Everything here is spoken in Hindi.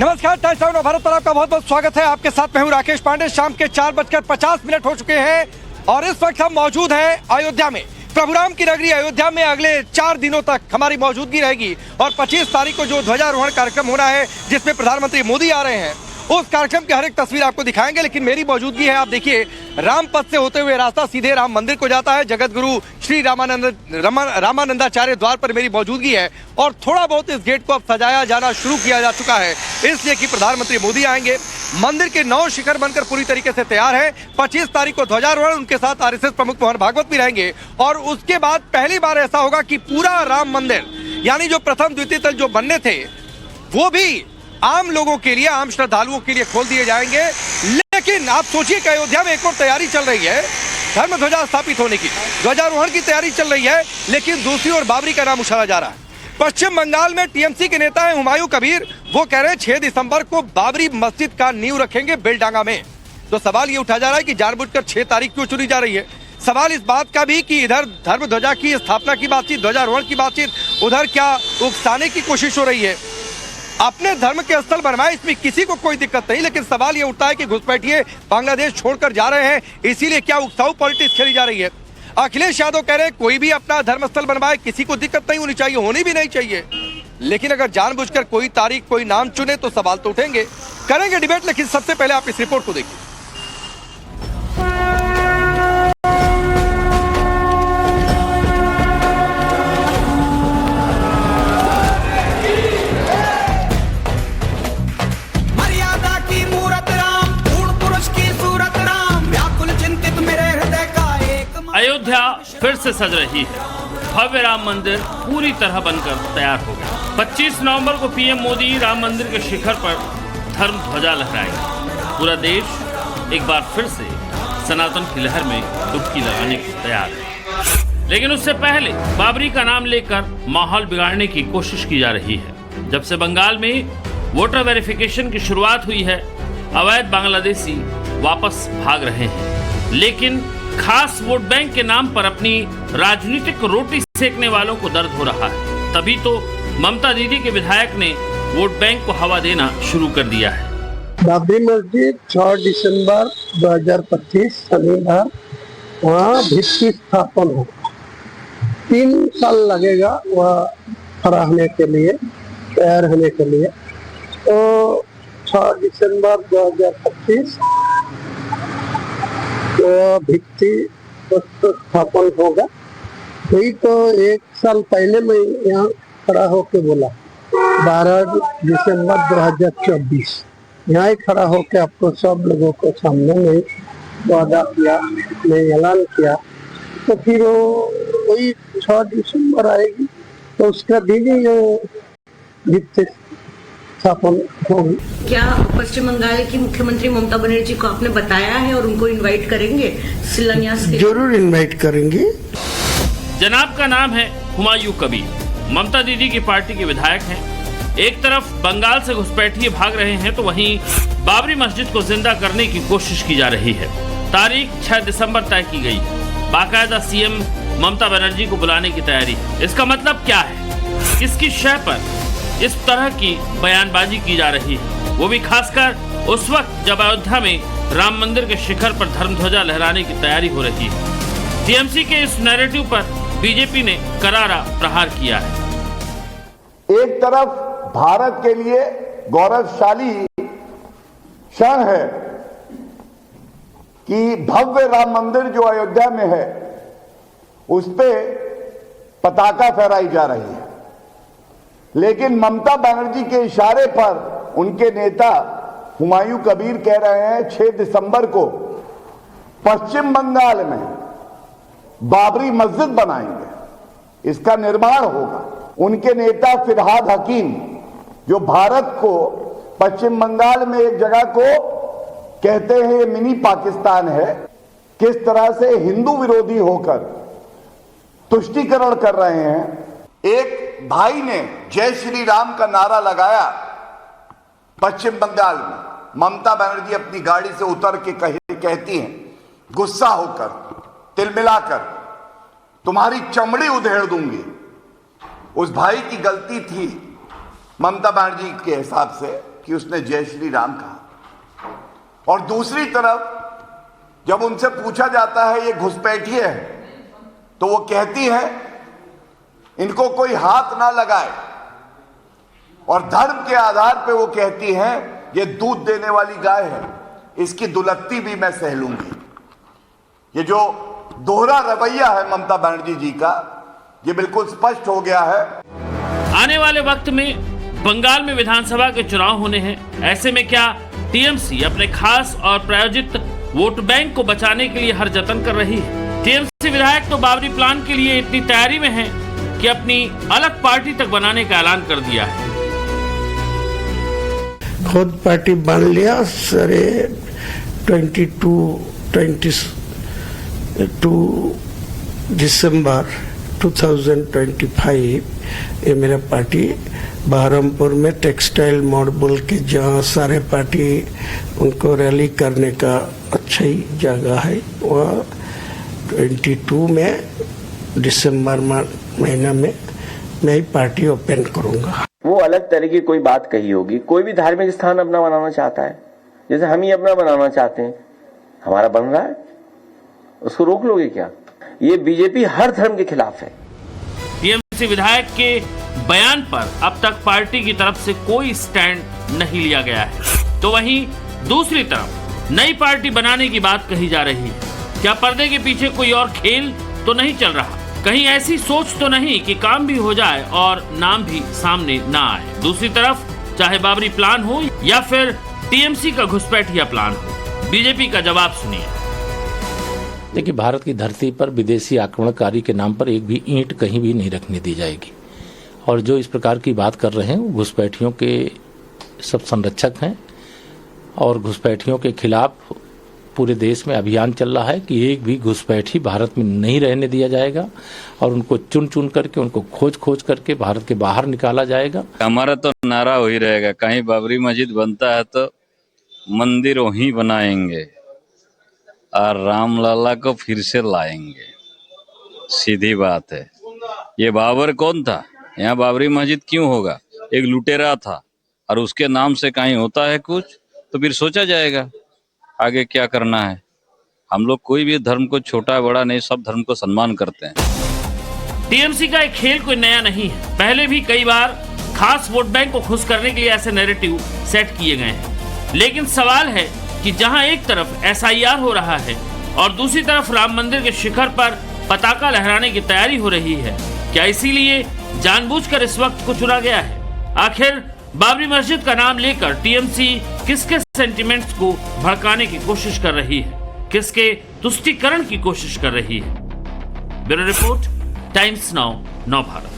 नमस्कार, टाइम्स टाइम भारत पर आपका बहुत बहुत स्वागत है। आपके साथ मैं हूं राकेश पांडे। शाम के 4:50 हो चुके हैं और इस वक्त हम मौजूद हैं अयोध्या में। प्रभु राम की नगरी अयोध्या में अगले 4 दिनों तक हमारी मौजूदगी रहेगी और 25 तारीख को जो ध्वजारोहण कार्यक्रम होना है जिसमें प्रधानमंत्री मोदी आ रहे हैं, उस कार्यक्रम की हर एक तस्वीर आपको दिखाएंगे। लेकिन मेरी मौजूदगी है, आप देखिए, रामपथ से होते हुए रास्ता सीधे राम मंदिर को जाता है। जगत गुरु श्री रामानंदाचार्य द्वार पर मेरी मौजूदगी है और थोड़ा बहुत इस गेट को अब सजाया जाना शुरू किया जा चुका है, इसलिए कि प्रधानमंत्री मोदी आएंगे। मंदिर के 9 शिखर बनकर पूरी तरीके से तैयार है। 25 तारीख को ध्वजारोहण, उनके साथ आरएसएस प्रमुख मोहन भागवत भी रहेंगे और उसके बाद पहली बार ऐसा होगा कि पूरा राम मंदिर, यानी जो प्रथम द्वितीय तल जो बनने थे, वो भी आम लोगों के लिए, आम श्रद्धालुओं के लिए खोल दिए जाएंगे। लेकिन आप सोचिए कि अयोध्या में एक और तैयारी चल रही है धर्म ध्वजा स्थापित होने की, ध्वजारोहण की तैयारी चल रही है, लेकिन दूसरी ओर बाबरी का नाम उछाला जा रहा है। पश्चिम बंगाल में टीएमसी के नेता हैं हुमायूं कबीर, वो कह रहे हैं 6 दिसंबर को बाबरी मस्जिद का नींव रखेंगे बेलडांगा में। तो सवाल ये उठा जा रहा है कि जानबूझकर 6 तारीख क्यों चुनी जा रही है। सवाल इस बात का भी कि इधर धर्म ध्वजा की स्थापना की बातचीत, ध्वजारोहण की बातचीत, उधर क्या उकसाने की कोशिश हो रही है। अपने धर्म के स्थल बनवाए, इसमें किसी को कोई दिक्कत नहीं, लेकिन सवाल ये उठता है कि घुसपैठिए बांग्लादेश छोड़कर जा रहे हैं, इसीलिए क्या उकसाऊ पॉलिटिक्स खेली जा रही है। अखिलेश यादव कह रहे हैं कोई भी अपना धर्मस्थल बनवाए, किसी को दिक्कत नहीं होनी चाहिए, होनी भी नहीं चाहिए। लेकिन अगर जानबूझकर कोई तारीख, कोई नाम चुने तो सवाल तो उठेंगे। करेंगे डिबेट, लेकिन सबसे पहले आप इस रिपोर्ट को देखिए। अयोध्या फिर से सज रही है। भव्य राम मंदिर पूरी तरह बनकर तैयार हो गया। 25 नवंबर को पीएम मोदी राम मंदिर के शिखर पर धर्म ध्वजा लहराएंगे। पूरा देश एक बार फिर से सनातन की लहर में डुबकी लगाने को तैयार है। लेकिन उससे पहले बाबरी का नाम लेकर माहौल बिगाड़ने की कोशिश की जा रही है। जब से बंगाल में वोटर वेरिफिकेशन की शुरुआत हुई है, अवैध बांग्लादेशी वापस भाग रहे हैं। लेकिन खास वोट बैंक के नाम पर अपनी राजनीतिक रोटी सेकने वालों को दर्द हो रहा है। तभी तो ममता दीदी के विधायक ने वोट बैंक को हवा देना शुरू कर दिया है। बाबरी मस्जिद 6 दिसंबर 2025 शनिवार वहाँ भित्ति स्थापन होगा। 3 साल लगेगा वह खड़ा होने के लिए, तैयार होने के लिए। तो 6 दिसंबर 2025 तो भित्ति स्थापन होगा। वही तो 1 साल पहले मैं यहाँ खड़ा होके बोला, 12 दिसंबर 2024 यहाँ ही खड़ा होके आपको सब लोगों को सामने में वादा किया, मैं ऐलान किया। तो फिर वही 6 दिसंबर आएगी तो उसका दिन ही भित्ति स्थापन होगी। क्या पश्चिम बंगाल की मुख्यमंत्री ममता बनर्जी को आपने बताया है और उनको इनवाइट करेंगे शिलान्यास के? जरूर इनवाइट करेंगे। जनाब का नाम है हुमायूं कबीर, ममता दीदी की पार्टी के विधायक हैं। एक तरफ बंगाल से घुसपैठिए भाग रहे हैं तो वहीं बाबरी मस्जिद को जिंदा करने की कोशिश की जा रही है। तारीख 6 दिसंबर तय की गई। बाकायदा सीएम ममता बनर्जी को बुलाने की तैयारी। इसका मतलब क्या है? किसकी शय पर इस तरह की बयानबाजी की जा रही है, वो भी खासकर उस वक्त जब अयोध्या में राम मंदिर के शिखर पर धर्म ध्वजा लहराने की तैयारी हो रही है। टीएमसी के इस नैरेटिव पर बीजेपी ने करारा प्रहार किया है। एक तरफ भारत के लिए गौरवशाली क्षण है कि भव्य राम मंदिर जो अयोध्या में है उस पे पताका फहराई जा रही है, लेकिन ममता बनर्जी के इशारे पर उनके नेता हुमायूं कबीर कह रहे हैं 6 दिसंबर को पश्चिम बंगाल में बाबरी मस्जिद बनाएंगे, इसका निर्माण होगा। उनके नेता फिरहाद हकीम, जो भारत को पश्चिम बंगाल में एक जगह को कहते हैं ये मिनी पाकिस्तान है, किस तरह से हिंदू विरोधी होकर तुष्टीकरण कर रहे हैं। एक भाई ने जय श्री राम का नारा लगाया पश्चिम बंगाल में। ममता बनर्जी अपनी गाड़ी से उतर के कहती हैं गुस्सा होकर, तिलमिलाकर, तुम्हारी चमड़ी उधेड़ दूंगी। उस भाई की गलती थी ममता बनर्जी के हिसाब से, कि उसने जय श्री राम कहा, और दूसरी तरफ जब उनसे पूछा जाता है ये घुसपैठिए है, तो वो कहती है इनको कोई हाथ ना लगाए, और धर्म के आधार पे वो कहती हैं ये दूध देने वाली गाय है, इसकी दुलत्ती भी मैं सह लूंगी। ये जो दोहरा रवैया है ममता बनर्जी जी का, ये बिल्कुल स्पष्ट हो गया है। आने वाले वक्त में बंगाल में विधानसभा के चुनाव होने हैं। ऐसे में क्या टीएमसी अपने खास और प्रायोजित वोट बैंक को बचाने के लिए हर जतन कर रही है? टीएमसी विधायक तो बाबरी प्लान के लिए इतनी तैयारी में हैं कि अपनी अलग पार्टी तक बनाने का ऐलान कर दिया है। खुद पार्टी बन लिया सारे 22 दिसंबर 2025। ये मेरा पार्टी बहरमपुर में टेक्सटाइल मोड़ बोल के, जहाँ सारे पार्टी उनको रैली करने का अच्छा ही जगह है, वह 22 में दिसंबर महीना में मैं ही पार्टी ओपन करूंगा। वो अलग तरह की कोई बात कही होगी। कोई भी धार्मिक स्थान अपना बनाना चाहता है, जैसे हम ही अपना बनाना चाहते हैं, हमारा बन रहा है, उसको रोक लोगे क्या? ये बीजेपी हर धर्म के खिलाफ है। टीएमसी विधायक के बयान पर अब तक पार्टी की तरफ से कोई स्टैंड नहीं लिया गया है। तो वहीं दूसरी तरफ नई पार्टी बनाने की बात कही जा रही है। क्या पर्दे के पीछे कोई और खेल तो नहीं चल रहा? कहीं ऐसी सोच तो नहीं कि काम भी हो जाए और नाम भी सामने ना आए? दूसरी तरफ चाहे बाबरी प्लान हो या फिर टीएमसी का घुसपैठिया प्लान हो, बीजेपी का जवाब सुनिए। देखिए, भारत की धरती पर विदेशी आक्रमणकारी के नाम पर एक भी ईंट कहीं भी नहीं रखने दी जाएगी। और जो इस प्रकार की बात कर रहे हैं वो घुसपैठियों के सब संरक्षक हैं, और घुसपैठियों के खिलाफ पूरे देश में अभियान चल रहा है कि एक भी घुसपैठी भारत में नहीं रहने दिया जाएगा, और उनको चुन चुन करके, उनको खोज खोज करके भारत के बाहर निकाला जाएगा। हमारा तो नारा वही रहेगा, कहीं बाबरी मस्जिद बनता है तो मंदिर वहीं बनाएंगे और रामलला को फिर से लाएंगे। सीधी बात है। ये बाबर कौन था? यहाँ बाबरी मस्जिद क्यों होगा? एक लुटेरा था, और उसके नाम से कहीं होता है कुछ तो फिर सोचा जाएगा आगे क्या करना है। हम लोग कोई भी धर्म को छोटा बड़ा नहीं, सब धर्म को सम्मान करते हैं। टीएमसी का एक खेल कोई नया नहीं है। पहले भी कई बार खास वोट बैंक को खुश करने के लिए ऐसे नैरेटिव सेट किए गए हैं। लेकिन सवाल है कि जहां एक तरफ एसआईआर हो रहा है और दूसरी तरफ राम मंदिर के शिखर पर पताका लहराने की तैयारी हो रही है, क्या इसीलिए जानबूझकर इस वक्त को चुना गया है? आखिर बाबरी मस्जिद का नाम लेकर टीएमसी किसके सेंटिमेंट्स को भड़काने की कोशिश कर रही है, किसके तुष्टीकरण की कोशिश कर रही है? ब्यूरो रिपोर्ट, टाइम्स नाउ, नव भारत।